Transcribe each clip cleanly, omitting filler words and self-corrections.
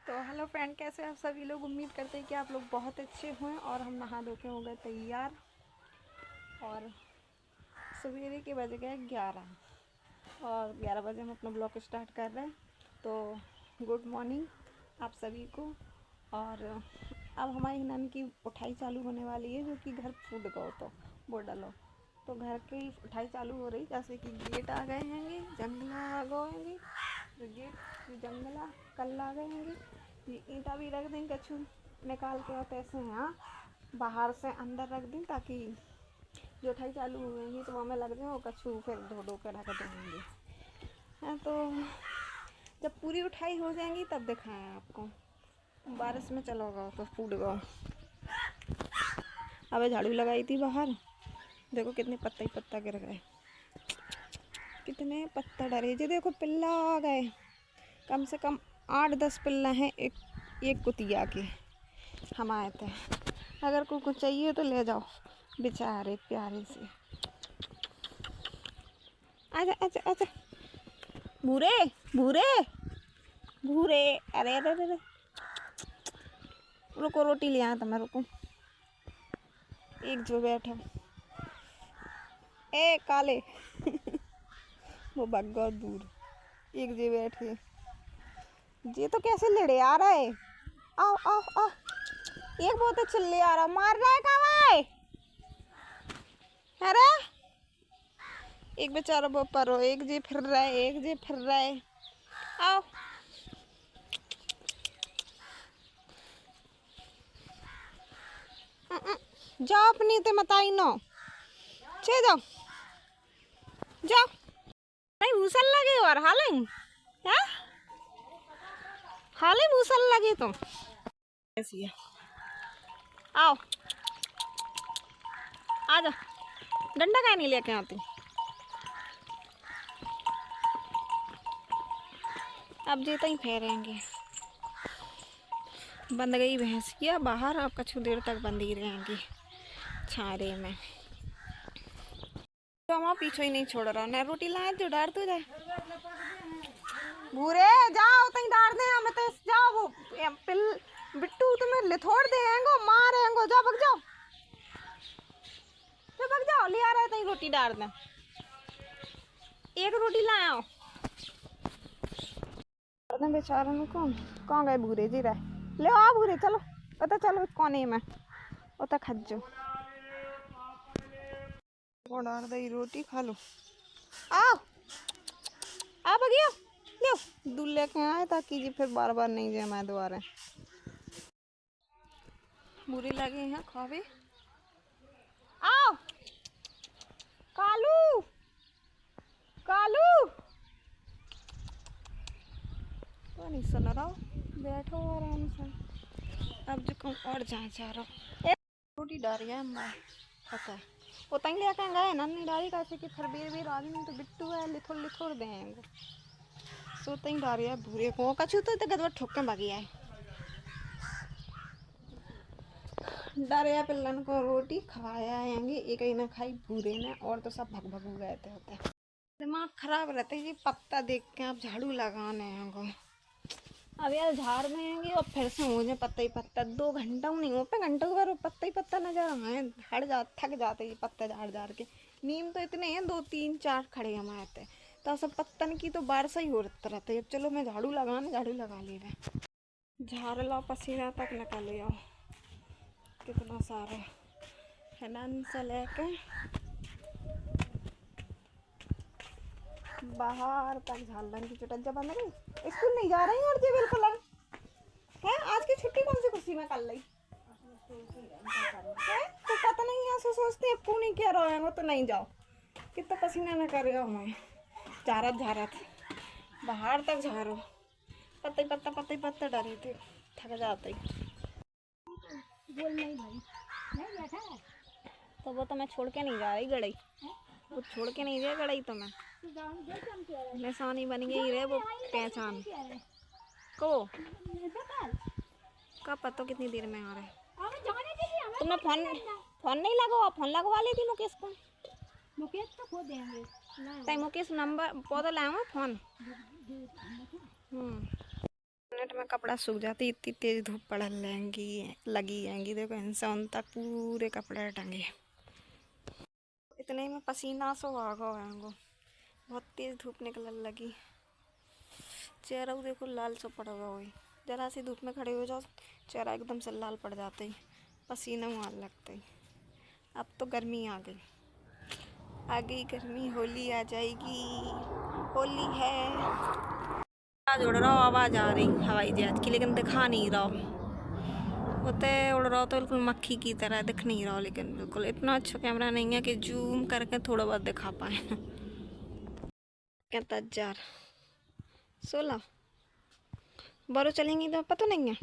तो hello friend, कैसे आप सभी लोग। उम्मीद करते हैं कि आप लोग बहुत अच्छे हों। और हम नहा धो के हो गए तैयार और सवेरे के बज गए 11 और 11 बजे हम अपना ब्लॉग स्टार्ट कर रहे हैं। तो गुड मॉर्निंग आप सभी को। और अब हमारी नानी की उठाई चालू होने वाली है, जो कि घर फूट गओ तो वो डालो। तो घर की उठाई चालू हो रही, जैसे कि गेट आ गए हैंगे, जंगला आ गए हैंगे, तो गेट जंगला कल आ गए हैंगे। ये ईंटा भी रख दें कछु निकाल के, और ऐसे यहाँ बाहर से अंदर रख दें, ताकि जो उठाई चालू होगी तो हमें लग जाए वो कछु फिर धो धो के रख देंगे। हाँ, तो जब पूरी उठाई हो जाएंगी तब दिखाएं आपको। बारिश में चलो गओ तो फूट गओ। अबे झाड़ू लगाई थी बाहर, देखो कितने पत्ता ही पत्ता गिर गए, कितने पत्ता डरे जी। देखो पिल्ला आ गए, कम से कम 8-10 पिल्ला हैं एक कुतिया के। हम आए थे, अगर को चाहिए तो ले जाओ, बेचारे प्यारे से। आजा आजा आजा, भूरे भूरे भूरे। अरे अरे अरे, रुको रोटी ले आया था मैं, रुको। एक जो बैठो ए काले वो भाग गया दूर। एक जे बैठे, ये तो कैसे लड़े आ रहा है। आओ आओ आओ, एक बहुत चिल्ले आ रहा, मार रहा है कवाई। अरे एक बेचारा वो परो, एक जे फिर रहा है, एक जे फिर रहा है। आओ जाओ अपनी ते मताई नो, चे जाओ जाओ। नहीं भूसल लगे और हालें क्या, हाले भूसल लगे तुम ऐसी है। आओ आ जा, डंडा क्या नहीं लेके आती। अब जीता ही फेरेंगे। बंद गई भैंस किया बाहर, अब कुछ देर तक बंद ही रहेंगी छारे में। तो हम पीछे ही नहीं छोड़ रहा ना। रोटी लाए जो डार तो जाए भूरे, जाओ तई डार दे हमें तो। जाओ वो बिट्टू तुम्हें लिथोड़ देंगो, मारेंगो। जाओ भग जाओ, तो भग जाओ। ले आ रहे तई रोटी डार दे, एक रोटी लाए आओ बेचारों को। कौन गए भूरे जी रहे, ले आओ भूरे, चलो पता चलो कोने में उता खज्जो डाल दे रोटी खा लो। आओ आ बगिया लो, दूध लेके आए ताकि जी फिर बार बार नहीं जाए मैं दोबारा। बुरी लगे हैं खावे। आओ कालू कालू, तो नहीं सुन रहा, बैठो आराम से। अब जो कम और जाए जा रहा रोटी डारी है मैं पता है वो तंग लेके गए ना, नहीं डारी कैसे कि फिर भी आदमी तो बिट्टू है, लिथोड़ लिथोड़ देंगे। सो तंग डारी है भूरे को कछु तो गदवा ठोक के भागी है। डरे पिल्लन को रोटी खवाया आएंगे, एक ही ना खाई भूरे ने, और तो सब भग भग गए थे होते। दिमाग खराब रहता है ये पत्ता देख के। आप झाड़ू लगाने हैं अब यार झाड़ में आएंगे और फिर से हो जाए पत्ता ही पत्ता। 2 घंटा नहीं हो पे, घंटों के बाद पत्ता ही पत्ता नजर आए। थक जाते ये पत्ता झाड़ झाड़ के। नीम तो इतने हैं, 2-3-4 खड़े हमारे थे, तो सब पत्तन की तो बारिश ही हो रहता है। अब चलो मैं झाड़ू लगाने, झाड़ू लगा ले रहे, झाड़ लो पसीना तक निकल आओ। कितना सारा है से लेके बाहर तक झाड़ की चुटक जब बंद गई। स्कूल नहीं जा रही और जी बिल्कुल है। आज की छुट्टी कौन सी खुशी में कर ली है, तो पता नहीं है। सोचते आपको नहीं कह रहा है वो तो नहीं जाओ, कितना पसीना में कर रहा हूँ मैं। झारत बाहर तक झारो, पत्ते पत्ते डरे थे, थक जाते। बोल नहीं भाई, नहीं बैठा है तो वो तो मैं छोड़ के नहीं जा रही गड़ई, वो छोड़ के नहीं जाए गड़ई। तो मैं निशानी बन गई रे वो पहचान को। कब पता कितनी देर में आ रहा है। तुमने फोन नहीं लगवा, फोन लगवा ली थी मुकेश को। मुकेश तो खो देंगे तय मुकेश नंबर पौधा लाऊंगा फोन। मिनट में कपड़ा सूख जाती, इतनी तेज धूप पड़ लगी आएंगी। देखो इंसान तक पूरे कपड़े टंगे, इतने में पसीना सो आ गो। बहुत तेज धूप निकलने लगी। चेहरा देखो लाल सा पड़ गया हुई। जरा सी धूप में खड़े हो जाओ, चेहरा एकदम से लाल पड़ जाते ही, पसीना मार लगता ही। अब तो गर्मी आ गई गर्मी, होली आ जाएगी, होली है। आवाज उड़ रहा, आवाज आ रही हवाई जहाज की, लेकिन दिखा नहीं रहा। होते उड़ रहा तो बिल्कुल मक्खी की तरह, दिख नहीं रहा। लेकिन बिल्कुल इतना अच्छा कैमरा नहीं है कि जूम करके थोड़ा बहुत दिखा पाए। कहता 16 बारो चलेंगी तो पता नहीं है।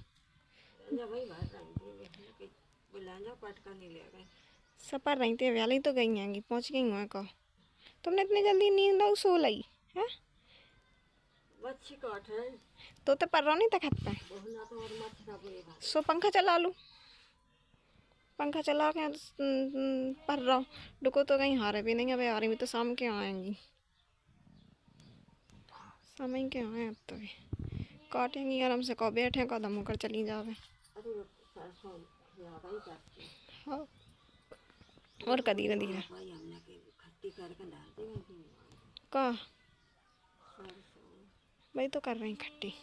सपर रही थी वाली तो गई आएंगी, पहुंच गई हुआ को। तुमने इतनी जल्दी नींद आऊ सो ली है? तो पर रहो नहीं तक पे सो पंखा चला लूँ, पंखा चला के पर रहो। रुको तो कहीं हारे भी नहीं, अबे आ रही भी तो शाम के आएंगी, समय के आए अब तो भी काटेंगी आराम से। कौ बैठे कदम होकर चली जावे। हाँ और कदी न धीरे का वही तो कर रही खट्टी।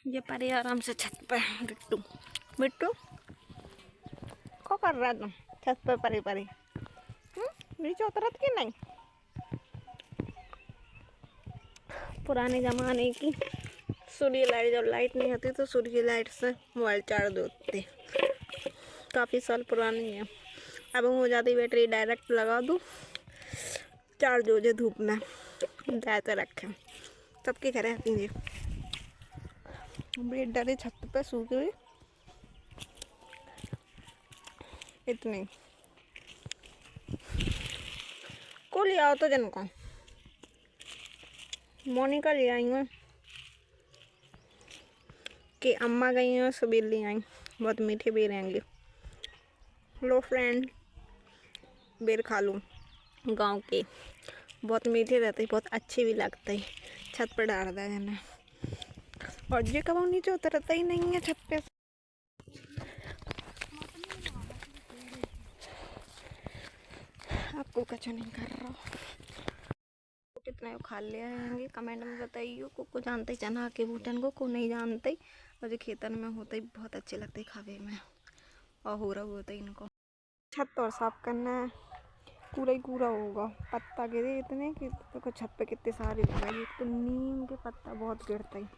ये परे आराम से छत पे। बिट्टू बिट्टू क्या कर रहा तुम छत पे परे परे? नीचे उतरत कि नहीं? पुराने ज़माने की सूर्य लाइट, जब लाइट नहीं होती तो सूर्य लाइट से मोबाइल चार्ज होते। काफ़ी साल पुरानी है। अब हो जाती बैटरी डायरेक्ट लगा दूँ, चार्ज हो जाए धूप में जाते रखें। सबके घर रहती है बेड डरे छत पे सूखे हुए इतनी को ले आओ तो जिनको मोनिका ले आई हूँ कि अम्मा गई हैं सुबह ले आई। बहुत मीठे बेर आएंगे। लो फ्रेंड, बेर खा लूँ गांव के, बहुत मीठे रहते, बहुत अच्छे भी लगते हैं। छत पर डाल दिया जाना। और ये कब नीचे उतरता ही नहीं है छत पे। आपको कुछ नहीं कर रहा। कितने खा ले आएंगे कमेंट में बताइए। को जानते चना के बूटन को नहीं जानते। मुझे खेतन में होते ही बहुत अच्छे लगते खावे में, और हो रहा होता इनको। छत और साफ करना है, पूरा ही पूरा होगा। पत्ता गिरे इतने कि देखो छत पे कितने सारे लगाए। तो नीम के पत्ता बहुत गिरता है।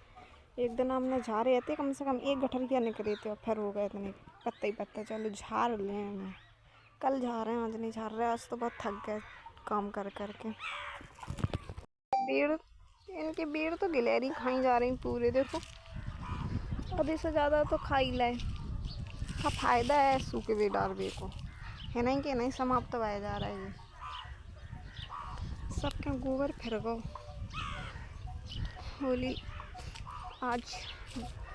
एक दिन हमने झाड़े थे, कम से कम 1 गठरिया निकले थे और फिर हो गए इतने पत्ता ही पत्ता। चलो झाड़ लें, हमें कल झाड़ रहे हैं, आज नहीं झाड़ रहे। आज तो बहुत थक गए काम कर करके। बेड़, इनके बेड़ तो गिलहरी खाई जा रही पूरे। देखो आधे से ज़्यादा तो खा ही लाए। हाँ फायदा है सूखे बेड़ डालने को, है नहीं कि नहीं समाप्त होया जा रहा है। ये सबके गोबर फिर गो। होली आज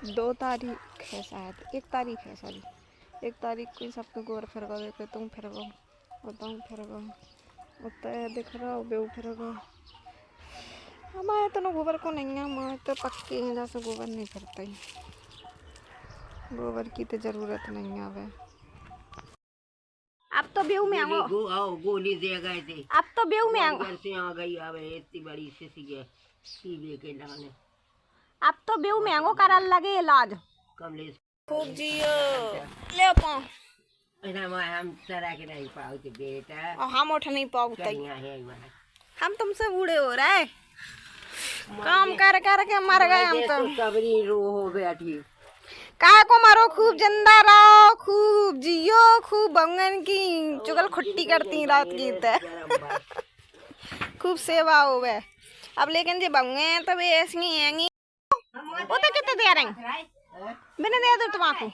2 तारीख है शायद, 1 तारीख है सॉरी, 1 तारीख को सबके गोबर फिर गो। देखो तुम फिर गो, तुम फिर गो, उत्तर दिख रहा हो बेऊ फिर गो। हमारे तो गोबर को नहीं है, हमारे तो पक्के हैं जैसे गोबर नहीं फिरता ही। गोबर की तो जरूरत नहीं है। अब तो बेऊ में आओ गोली दे गए थे। अब तो बेऊ में आओ, घर से आ गई। अब इतनी बड़ी सीबी के लाने। अब तो बेऊ में आओ कर लगे इलाज। कमलेश खूब जियो ले पा। हम तरह के नहीं पाओगे बेटा, और हम उठ नहीं पाओगे। हम तुमसे बूढ़े हो रहे, काम कर कर के मर गए हम तो। सबरी रो हो बैठी काय को मारो, खूब जिंदा रहो, खूब जियो, खूब बंगन की चुगल खुट्टी करती रात की खूब सेवा हो गए। अब लेकिन जो बंगे तो वे ऐसी हैंगी। वो तो कितने दे रहे मैंने दे दो तुम्हारे।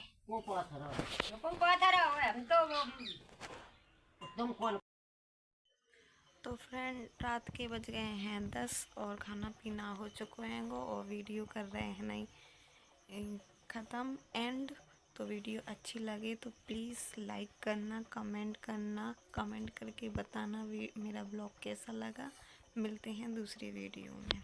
तो फ्रेंड रात के बज गए हैं 10 और खाना पीना हो चुका है और वीडियो कर रहे हैं नहीं ख़त्म एंड। तो वीडियो अच्छी लगे तो प्लीज़ लाइक करना, कमेंट करके बताना मेरा ब्लॉग कैसा लगा। मिलते हैं दूसरी वीडियो में।